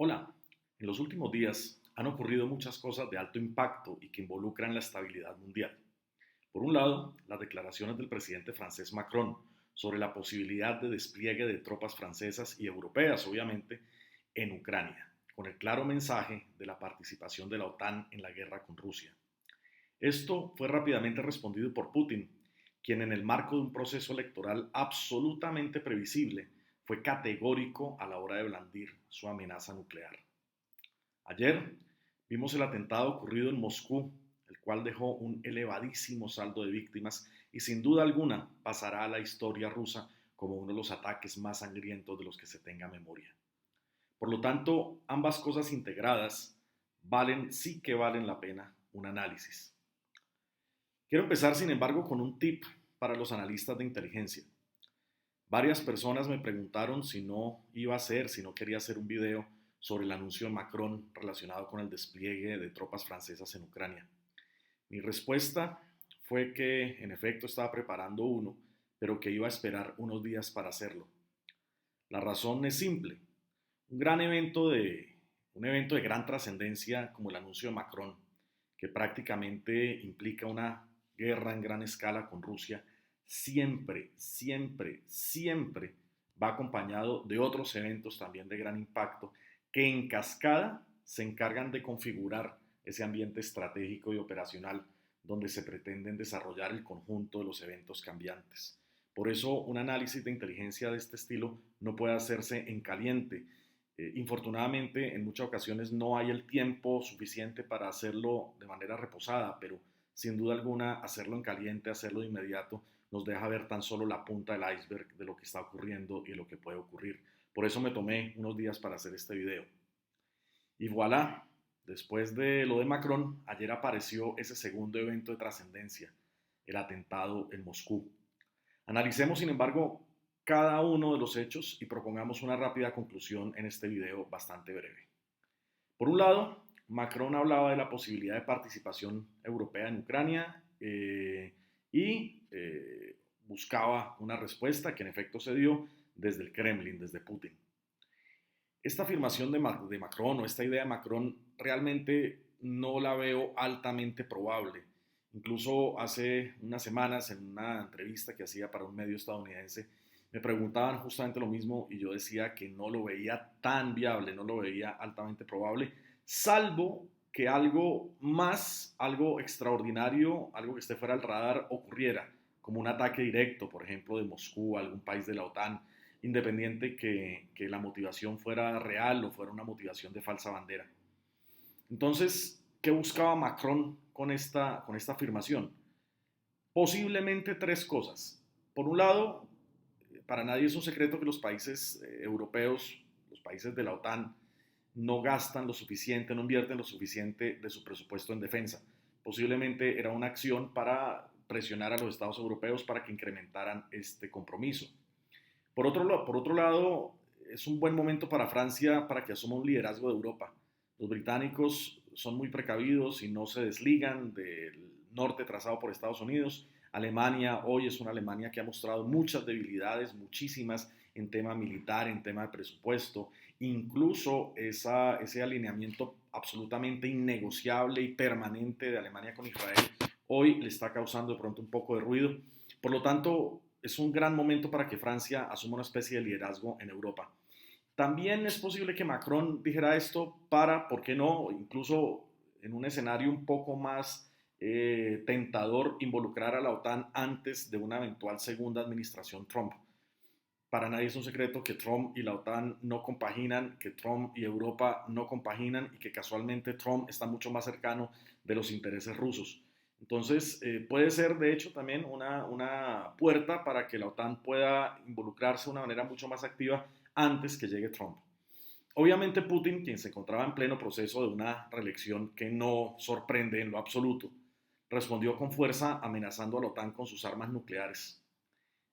Hola, en los últimos días han ocurrido muchas cosas de alto impacto y que involucran la estabilidad mundial. Por un lado, las declaraciones del presidente francés Macron sobre la posibilidad de despliegue de tropas francesas y europeas, obviamente, en Ucrania, con el claro mensaje de la participación de la OTAN en la guerra con Rusia. Esto fue rápidamente respondido por Putin, quien en el marco de un proceso electoral absolutamente previsible fue categórico a la hora de blandir su amenaza nuclear. Ayer vimos el atentado ocurrido en Moscú, el cual dejó un elevadísimo saldo de víctimas y sin duda alguna pasará a la historia rusa como uno de los ataques más sangrientos de los que se tenga memoria. Por lo tanto, ambas cosas integradas sí que valen la pena un análisis. Quiero empezar, sin embargo, con un tip para los analistas de inteligencia. Varias personas me preguntaron si no quería hacer un video sobre el anuncio de Macron relacionado con el despliegue de tropas francesas en Ucrania. Mi respuesta fue que en efecto estaba preparando uno, pero que iba a esperar unos días para hacerlo. La razón es simple. Un gran evento de, un evento de gran trascendencia como el anuncio de Macron, que prácticamente implica una guerra en gran escala con Rusia, siempre va acompañado de otros eventos también de gran impacto que en cascada se encargan de configurar ese ambiente estratégico y operacional donde se pretenden desarrollar el conjunto de los eventos cambiantes. Por eso un análisis de inteligencia de este estilo no puede hacerse en caliente. Infortunadamente, en muchas ocasiones no hay el tiempo suficiente para hacerlo de manera reposada, pero sin duda alguna hacerlo en caliente, hacerlo de inmediato, nos deja ver tan solo la punta del iceberg de lo que está ocurriendo y lo que puede ocurrir. Por eso me tomé unos días para hacer este video. Y voilà, después de lo de Macron, ayer apareció ese segundo evento de trascendencia, el atentado en Moscú. Analicemos, sin embargo, cada uno de los hechos y propongamos una rápida conclusión en este video bastante breve. Por un lado, Macron hablaba de la posibilidad de participación europea en Ucrania y buscaba una respuesta que en efecto se dio desde el Kremlin, desde Putin. Esta afirmación de Macron o esta idea de Macron realmente no la veo altamente probable. Incluso hace unas semanas en una entrevista que hacía para un medio estadounidense me preguntaban justamente lo mismo y yo decía que no lo veía tan viable, no lo veía altamente probable, salvo que algo más, algo extraordinario, algo que esté fuera del radar ocurriera, como un ataque directo, por ejemplo, de Moscú a algún país de la OTAN, independiente que la motivación fuera real o fuera una motivación de falsa bandera. Entonces, ¿qué buscaba Macron con esta afirmación? Posiblemente tres cosas. Por un lado, para nadie es un secreto que los países europeos, los países de la OTAN, no gastan lo suficiente, no invierten lo suficiente de su presupuesto en defensa. Posiblemente era una acción para presionar a los estados europeos para que incrementaran este compromiso. Por otro lado, es un buen momento para Francia para que asuma un liderazgo de Europa. Los británicos son muy precavidos y no se desligan del norte trazado por Estados Unidos. Alemania hoy es una Alemania que ha mostrado muchas debilidades, muchísimas en tema militar, en tema de presupuesto, incluso ese alineamiento absolutamente innegociable y permanente de Alemania con Israel hoy le está causando de pronto un poco de ruido. Por lo tanto, es un gran momento para que Francia asuma una especie de liderazgo en Europa. También es posible que Macron dijera esto para, ¿por qué no?, incluso en un escenario un poco más tentador, involucrar a la OTAN antes de una eventual segunda administración Trump. Para nadie es un secreto que Trump y la OTAN no compaginan, que Trump y Europa no compaginan y que casualmente Trump está mucho más cercano de los intereses rusos. Entonces, puede ser de hecho también una puerta para que la OTAN pueda involucrarse de una manera mucho más activa antes que llegue Trump. Obviamente Putin, quien se encontraba en pleno proceso de una reelección que no sorprende en lo absoluto, respondió con fuerza amenazando a la OTAN con sus armas nucleares.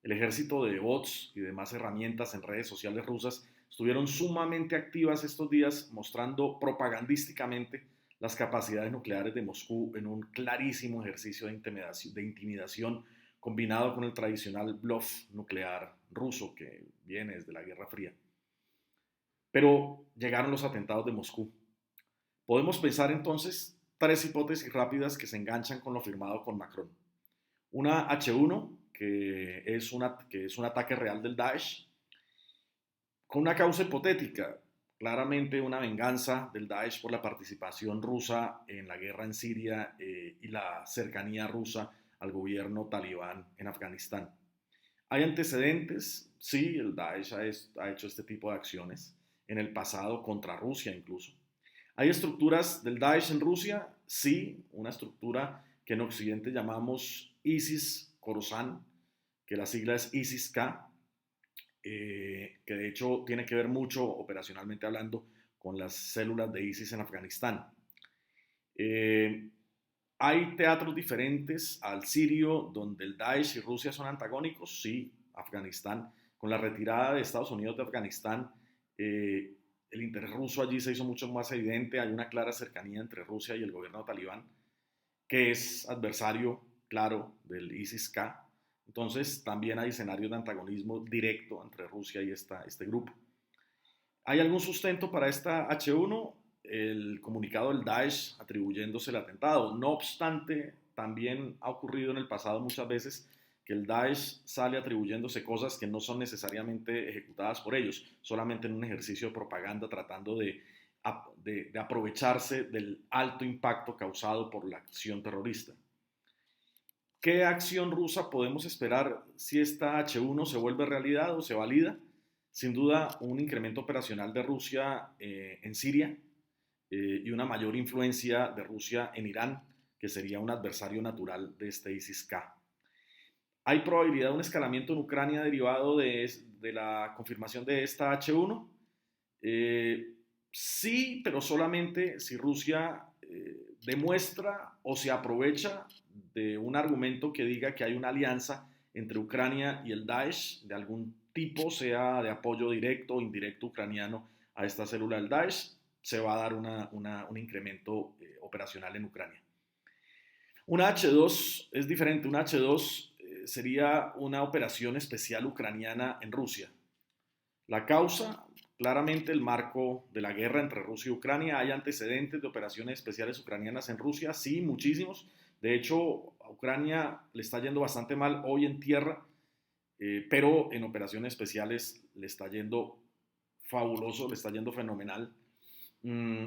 El ejército de bots y demás herramientas en redes sociales rusas estuvieron sumamente activas estos días, mostrando propagandísticamente las capacidades nucleares de Moscú en un clarísimo ejercicio de intimidación combinado con el tradicional bluff nuclear ruso que viene desde la Guerra Fría. Pero llegaron los atentados de Moscú. Podemos pensar entonces tres hipótesis rápidas que se enganchan con lo firmado con Macron. Una H1, que es un ataque real del Daesh, con una causa hipotética, claramente una venganza del Daesh por la participación rusa en la guerra en Siria y la cercanía rusa al gobierno talibán en Afganistán. ¿Hay antecedentes? Sí, el Daesh ha hecho este tipo de acciones en el pasado contra Rusia incluso. ¿Hay estructuras del Daesh en Rusia? Sí, una estructura que en Occidente llamamos ISIS Khorasan, que la sigla es ISIS-K, que de hecho tiene que ver mucho operacionalmente hablando con las células de ISIS en Afganistán. Eh, ¿Hay teatros diferentes al sirio donde el Daesh y Rusia son antagónicos? Sí, Afganistán. Con la retirada de Estados Unidos de Afganistán, eh, el interés ruso allí se hizo mucho más evidente. Hay una clara cercanía entre Rusia y el gobierno talibán, que es adversario claro del ISIS-K. Entonces, también hay escenarios de antagonismo directo entre Rusia y este grupo. ¿Hay algún sustento para esta H1? El comunicado del Daesh atribuyéndose el atentado. No obstante, también ha ocurrido en el pasado muchas veces que el Daesh sale atribuyéndose cosas que no son necesariamente ejecutadas por ellos, solamente en un ejercicio de propaganda tratando de aprovecharse del alto impacto causado por la acción terrorista. ¿Qué acción rusa podemos esperar si esta H1 se vuelve realidad o se valida? Sin duda, un incremento operacional de Rusia en Siria y una mayor influencia de Rusia en Irán, que sería un adversario natural de este ISIS-K. ¿Hay probabilidad de un escalamiento en Ucrania derivado de la confirmación de esta H1? Eh, sí, pero solamente si Rusia demuestra o se aprovecha de un argumento que diga que hay una alianza entre Ucrania y el Daesh de algún tipo, sea de apoyo directo o indirecto ucraniano a esta célula del Daesh, se va a dar un incremento operacional en Ucrania. Una H2 es diferente, una H2 sería una operación especial ucraniana en Rusia. La causa, claramente el marco de la guerra entre Rusia y Ucrania. ¿Hay antecedentes de operaciones especiales ucranianas en Rusia? Sí, muchísimos. De hecho, a Ucrania le está yendo bastante mal hoy en tierra, pero en operaciones especiales le está yendo fabuloso, le está yendo fenomenal.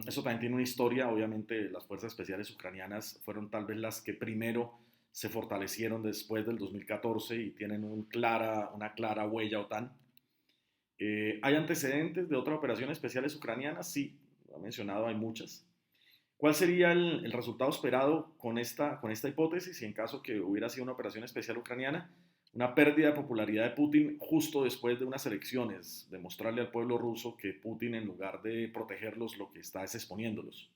Eso también tiene una historia. Obviamente las fuerzas especiales ucranianas fueron tal vez las que primero se fortalecieron después del 2014 y tienen una clara huella OTAN. ¿Hay antecedentes de otras operaciones especiales ucranianas? Sí, lo ha mencionado, hay muchas. ¿Cuál sería el resultado esperado con esta hipótesis? Y en caso que hubiera sido una operación especial ucraniana, una pérdida de popularidad de Putin justo después de unas elecciones, demostrarle al pueblo ruso que Putin, en lugar de protegerlos, lo que está es exponiéndolos.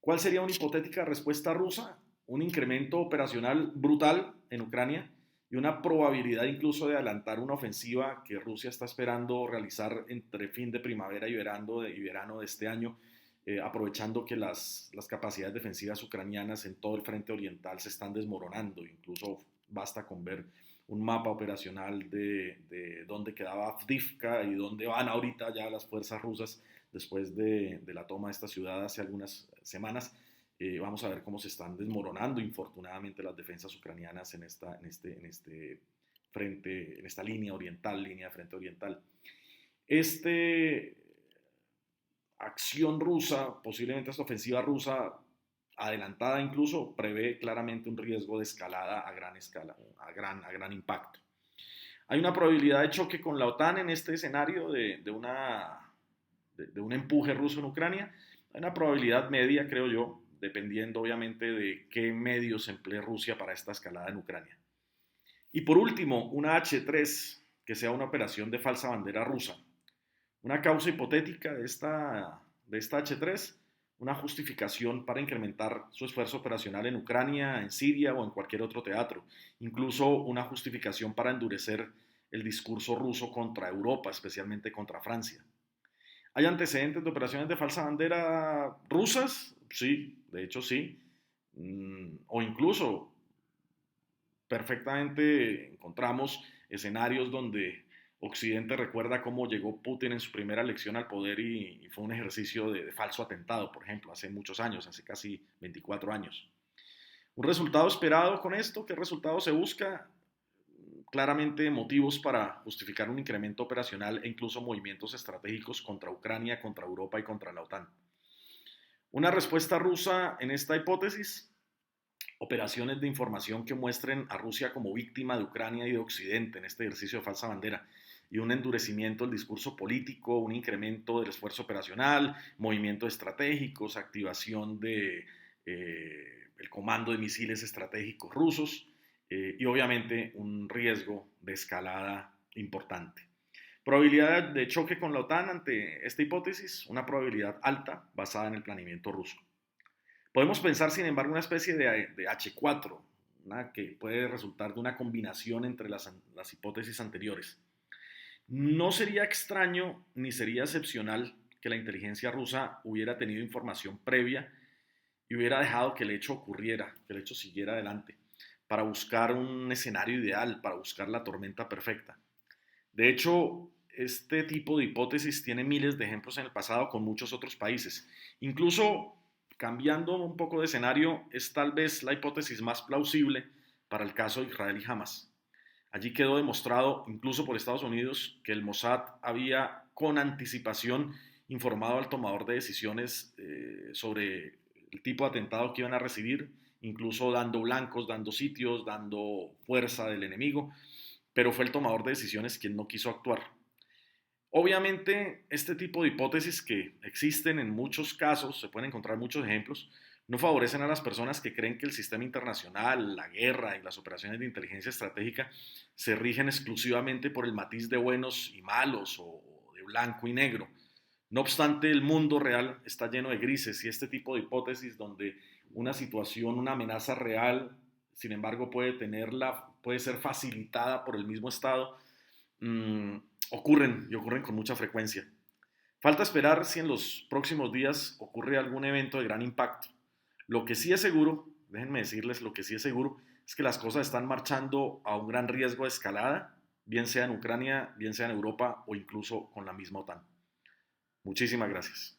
¿Cuál sería una hipotética respuesta rusa? Un incremento operacional brutal en Ucrania y una probabilidad incluso de adelantar una ofensiva que Rusia está esperando realizar entre fin de primavera y verano de este año, aprovechando que las capacidades defensivas ucranianas en todo el frente oriental se están desmoronando. Incluso basta con ver un mapa operacional de dónde quedaba Avdiivka y dónde van ahorita ya las fuerzas rusas después de la toma de esta ciudad hace algunas semanas. Vamos a ver cómo se están desmoronando, infortunadamente, las defensas ucranianas en este frente, en esta línea oriental, línea de frente oriental. Esta acción rusa, posiblemente esta ofensiva rusa adelantada incluso, prevé claramente un riesgo de escalada a gran escala, a gran impacto. Hay una probabilidad de choque con la OTAN en este escenario de un empuje ruso en Ucrania. Hay una probabilidad media, creo yo, dependiendo obviamente de qué medios emplee Rusia para esta escalada en Ucrania. Y por último, una H3, que sea una operación de falsa bandera rusa. Una causa hipotética de esta H3, una justificación para incrementar su esfuerzo operacional en Ucrania, en Siria o en cualquier otro teatro. Incluso una justificación para endurecer el discurso ruso contra Europa, especialmente contra Francia. ¿Hay antecedentes de operaciones de falsa bandera rusas? Sí, de hecho sí. O incluso perfectamente encontramos escenarios donde Occidente recuerda cómo llegó Putin en su primera elección al poder y fue un ejercicio de falso atentado, por ejemplo, hace muchos años, hace casi 24 años. ¿Un resultado esperado con esto? ¿Qué resultado se busca? Claramente motivos para justificar un incremento operacional e incluso movimientos estratégicos contra Ucrania, contra Europa y contra la OTAN. Una respuesta rusa en esta hipótesis: operaciones de información que muestren a Rusia como víctima de Ucrania y de Occidente en este ejercicio de falsa bandera, y un endurecimiento del discurso político, un incremento del esfuerzo operacional, movimientos estratégicos, activación de el comando de misiles estratégicos rusos, y obviamente un riesgo de escalada importante. Probabilidad de choque con la OTAN ante esta hipótesis: una probabilidad alta basada en el planeamiento ruso. Podemos pensar, sin embargo, una especie de H4, que puede resultar de una combinación entre las hipótesis anteriores. No sería extraño ni sería excepcional que la inteligencia rusa hubiera tenido información previa y hubiera dejado que el hecho ocurriera, que el hecho siguiera adelante, para buscar un escenario ideal, para buscar la tormenta perfecta. De hecho, este tipo de hipótesis tiene miles de ejemplos en el pasado con muchos otros países. Incluso, cambiando un poco de escenario, es tal vez la hipótesis más plausible para el caso de Israel y Hamas. Allí quedó demostrado, incluso por Estados Unidos, que el Mossad había con anticipación informado al tomador de decisiones sobre el tipo de atentado que iban a recibir, incluso dando blancos, dando sitios, dando fuerza del enemigo, pero fue el tomador de decisiones quien no quiso actuar. Obviamente, este tipo de hipótesis, que existen en muchos casos, se pueden encontrar muchos ejemplos, no favorecen a las personas que creen que el sistema internacional, la guerra y las operaciones de inteligencia estratégica se rigen exclusivamente por el matiz de buenos y malos o de blanco y negro. No obstante, el mundo real está lleno de grises, y este tipo de hipótesis donde una situación, una amenaza real, sin embargo, puede ser facilitada por el mismo Estado, mmm, ocurren, y ocurren con mucha frecuencia. Falta esperar si en los próximos días ocurre algún evento de gran impacto. Lo que sí es seguro, déjenme decirles, lo que sí es seguro es que las cosas están marchando a un gran riesgo de escalada, bien sea en Ucrania, bien sea en Europa o incluso con la misma OTAN. Muchísimas gracias.